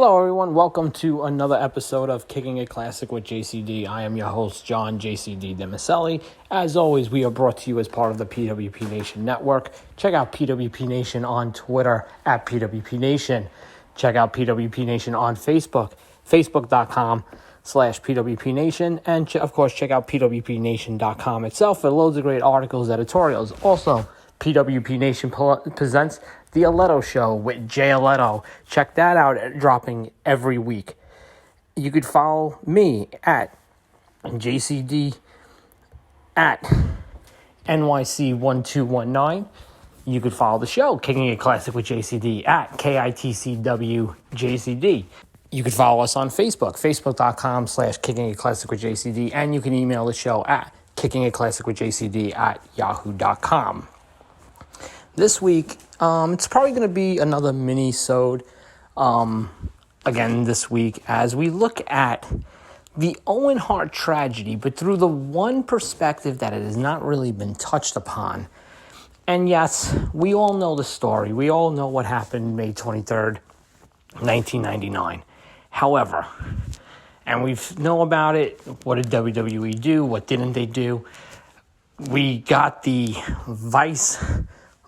Hello, everyone. Welcome to another episode of Kicking It Classic with JCD. I am your host, John JCD Demicelli. As always, we are brought to you as part of the PWP Nation Network. Check out PWP Nation on Twitter at PWP Nation. Check out PWP Nation on Facebook, facebook.com/PWP Nation. And, of course, check out PWPNation.com itself for loads of great articles, editorials. Also, PWP Nation presents The Aletto Show with Jay Aletto. Check that out, dropping every week. You could follow me at JCD at NYC1219. You could follow the show, Kicking It Classic with JCD, at KITCWJCD. You could follow us on Facebook, facebook.com/Kicking It Classic with JCD, and you can email the show at kickingitclassicwithjcd@yahoo.com. This week, it's probably going to be another mini-sode again this week as we look at the Owen Hart tragedy, but through the one perspective that it has not really been touched upon. And yes, we all know the story. We all know what happened May 23rd, 1999. However, and we know about it, what did WWE do? What didn't they do? We got the Vice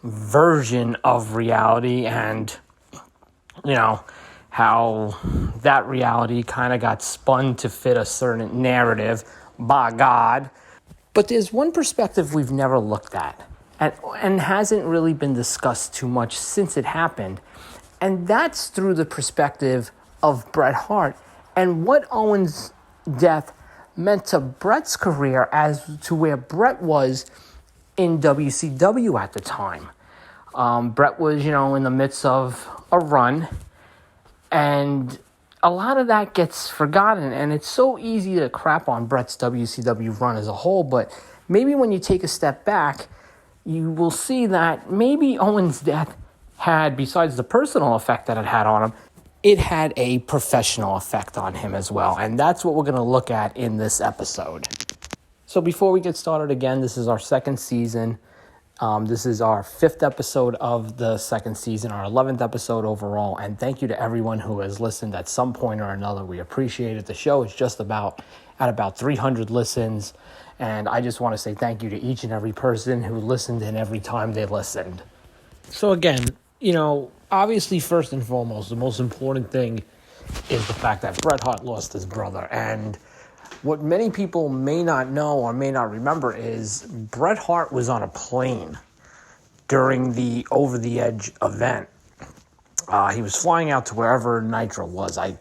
version of reality, and how that reality kind of got spun to fit a certain narrative by God. But there's one perspective we've never looked at and hasn't really been discussed too much since it happened, and that's through the perspective of Bret Hart and what Owen's death meant to Bret's career as to where Bret was in WCW at the time. Bret was, in the midst of a run, and a lot of that gets forgotten, and it's so easy to crap on Bret's WCW run as a whole, but maybe when you take a step back, you will see that maybe Owen's death had, besides the personal effect that it had on him, it had a professional effect on him as well, and that's what we're going to look at in this episode. So before we get started again, this is our second season. This is our 5th episode of the second season, our 11th episode overall, and thank you to everyone who has listened at some point or another. We appreciate it. The show is just at about 300 listens, and I just want to say thank you to each and every person who listened and every time they listened. So again, obviously first and foremost, the most important thing is the fact that Bret Hart lost his brother, and what many people may not know or may not remember is Bret Hart was on a plane during the Over the Edge event. He was flying out to wherever Nitro was. I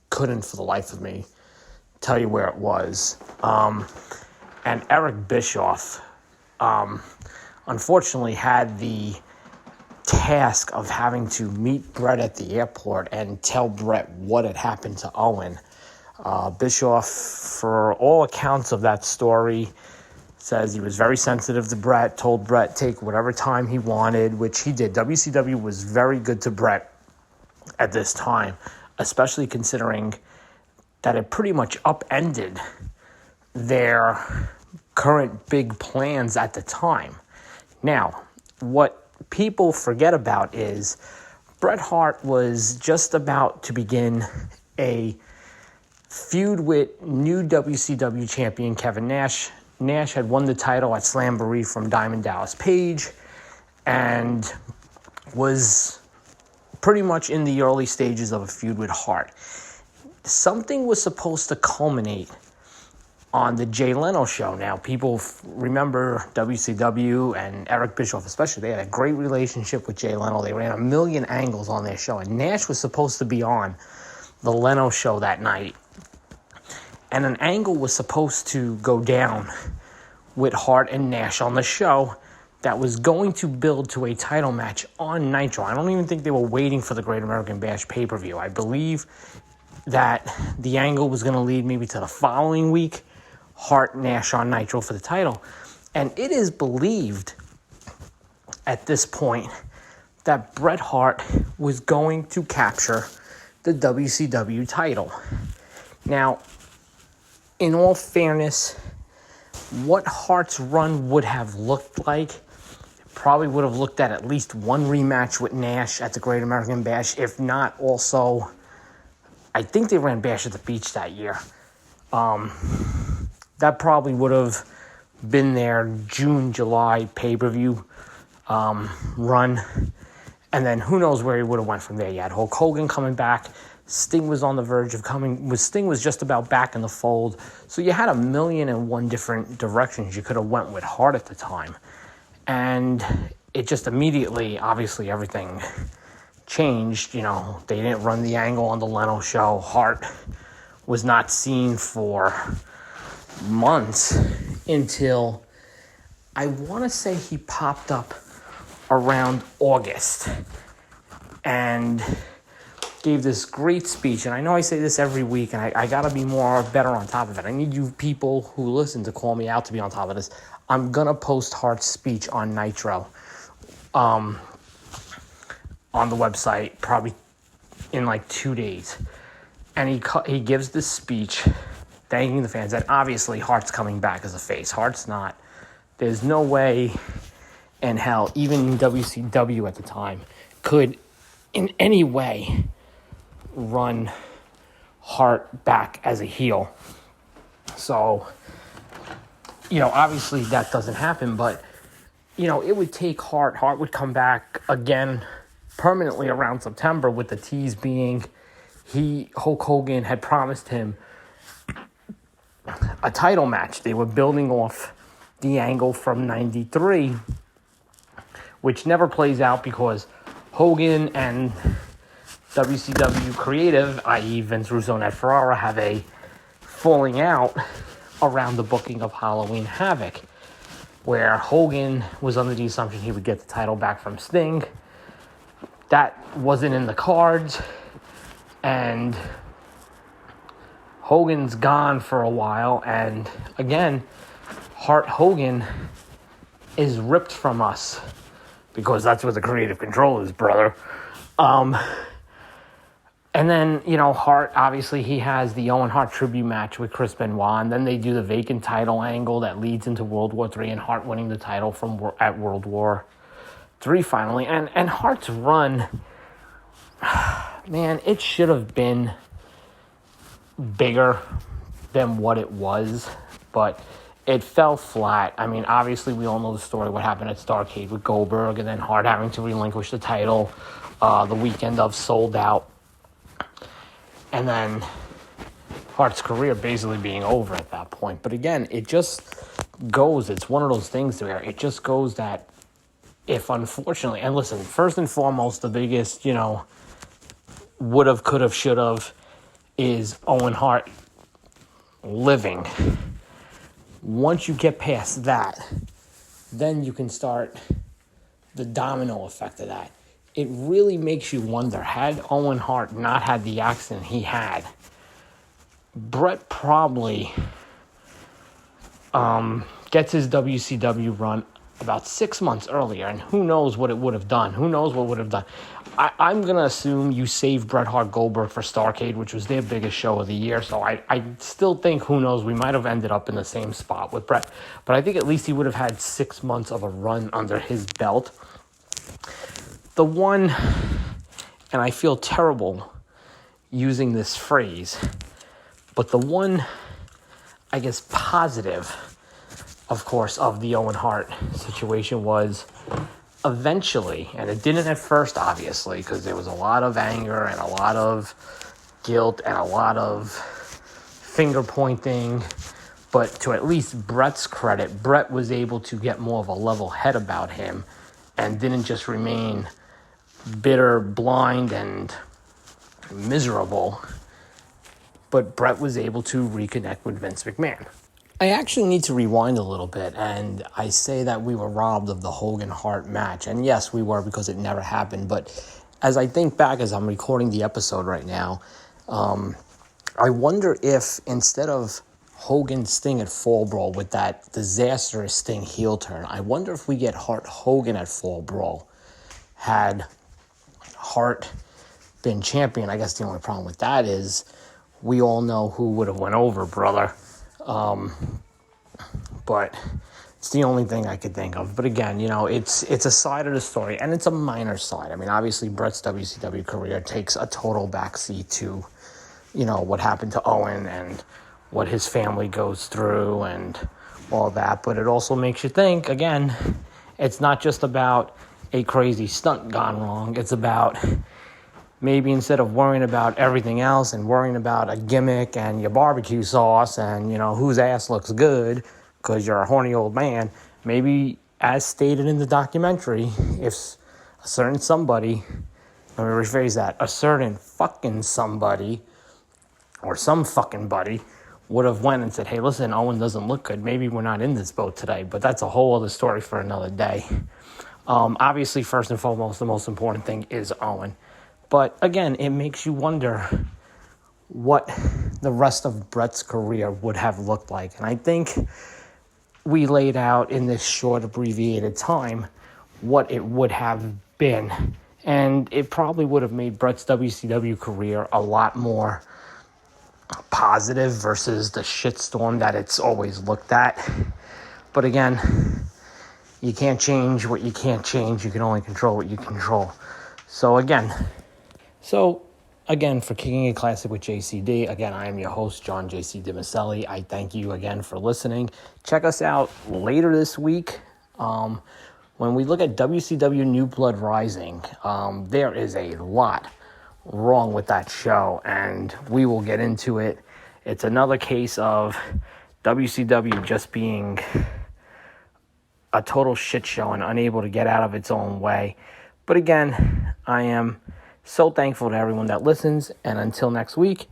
couldn't for the life of me tell you where it was. And Eric Bischoff, unfortunately, had the task of having to meet Bret at the airport and tell Bret what had happened to Owen. Bischoff, for all accounts of that story, says he was very sensitive to Bret, told Bret take whatever time he wanted, which he did. WCW was very good to Bret at this time, especially considering that it pretty much upended their current big plans at the time. Now, what people forget about is Bret Hart was just about to begin a feud with new WCW champion Kevin Nash. Nash had won the title at Slamboree from Diamond Dallas Page and was pretty much in the early stages of a feud with Hart. Something was supposed to culminate on the Jay Leno show. Now, people remember WCW and Eric Bischoff especially. They had a great relationship with Jay Leno. They ran a million angles on their show, and Nash was supposed to be on the Leno show that night. And an angle was supposed to go down with Hart and Nash on the show that was going to build to a title match on Nitro. I don't even think they were waiting for the Great American Bash pay-per-view. I believe that the angle was going to lead maybe to the following week, Hart-Nash on Nitro for the title. And it is believed at this point that Bret Hart was going to capture the WCW title. Now, in all fairness, what Hart's run would have looked like probably would have looked at least one rematch with Nash at the Great American Bash, if not also I think they ran Bash at the Beach that year. That probably would have been their June, July pay-per-view run. And then who knows where he would have went from there. You had Hulk Hogan coming back. Sting was on the verge of coming. Sting was just about back in the fold. So you had 1,000,001 different directions you could have went with Hart at the time. And it just immediately, obviously, everything changed. You know, they didn't run the angle on the Leno show. Hart was not seen for months until, I want to say he popped up around August and gave this great speech. And I know I say this every week, and I got to be better on top of it. I need you people who listen to call me out to be on top of this. I'm going to post Hart's speech on Nitro on the website probably in like 2 days. And he gives this speech thanking the fans. And obviously Hart's coming back as a face. Hart's not. There's no way in hell, even WCW at the time, could in any way run Hart back as a heel. So, you know, obviously that doesn't happen, but, you know, it would take Hart. Hart would come back again permanently around September, with the tease being Hulk Hogan had promised him a title match. They were building off the angle from 93, which never plays out because Hogan and WCW creative, i.e. Vince Russo and Ed Ferrara, have a falling out around the booking of Halloween Havoc, where Hogan was under the assumption he would get the title back from Sting. That wasn't in the cards, and Hogan's gone for a while, and again, Hart Hogan is ripped from us because that's what the creative control is, brother. And then, you know, Hart, obviously, he has the Owen Hart tribute match with Chris Benoit, and then they do the vacant title angle that leads into World War III, and Hart winning the title at World War III finally. And Hart's run, man, it should have been bigger than what it was, but it fell flat. I mean, obviously, we all know the story, what happened at Starrcade with Goldberg, and then Hart having to relinquish the title the weekend of Sold Out. And then Hart's career basically being over at that point. But again, it just goes, it's one of those things where it just goes that if unfortunately, and listen, first and foremost, the biggest, you know, would have, could have, should have is Owen Hart living. Once you get past that, then you can start the domino effect of that. It really makes you wonder, had Owen Hart not had the accident he had, Bret probably gets his WCW run about 6 months earlier, and who knows what it would have done. Who knows what would have done. I'm going to assume you saved Bret Hart Goldberg for Starrcade, which was their biggest show of the year, so I still think, who knows, we might have ended up in the same spot with Bret. But I think at least he would have had 6 months of a run under his belt. The one, and I feel terrible using this phrase, but the one, I guess, positive, of course, of the Owen Hart situation was eventually, and it didn't at first, obviously, because there was a lot of anger and a lot of guilt and a lot of finger pointing, but to at least Bret's credit, Bret was able to get more of a level head about him and didn't just remain bitter, blind, and miserable, but Bret was able to reconnect with Vince McMahon. I actually need to rewind a little bit, and I say that we were robbed of the Hogan-Hart match, and yes, we were, because it never happened, but as I think back, as I'm recording the episode right now, I wonder if instead of Hogan-Sting at Fall Brawl with that disastrous Sting heel turn, I wonder if we get Hart-Hogan at Fall Brawl. Had Hart been champion, I guess the only problem with that is we all know who would have went over, brother. But it's the only thing I could think of. But again, you know, it's a side of the story, and it's a minor side. I mean, obviously, Bret's WCW career takes a total backseat to what happened to Owen and what his family goes through and all that. But it also makes you think, again, it's not just about a crazy stunt gone wrong. It's about maybe instead of worrying about everything else and worrying about a gimmick and your barbecue sauce and, whose ass looks good because you're a horny old man, maybe as stated in the documentary, if a certain somebody, let me rephrase that, a certain fucking somebody or some fucking buddy would have went and said, hey, listen, Owen doesn't look good. Maybe we're not in this boat today, but that's a whole other story for another day. Obviously, first and foremost, the most important thing is Owen. But again, it makes you wonder what the rest of Bret's career would have looked like. And I think we laid out in this short, abbreviated time what it would have been. And it probably would have made Bret's WCW career a lot more positive versus the shitstorm that it's always looked at. But again, you can't change what you can't change. You can only control what you control. So again, for Kicking It Classic with JCD, again, I am your host, John JC DiMaselli. I thank you again for listening. Check us out later this week. When we look at WCW New Blood Rising, there is a lot wrong with that show, and we will get into it. It's another case of WCW just being a total shit show and unable to get out of its own way. But again, I am so thankful to everyone that listens, and until next week,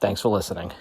thanks for listening.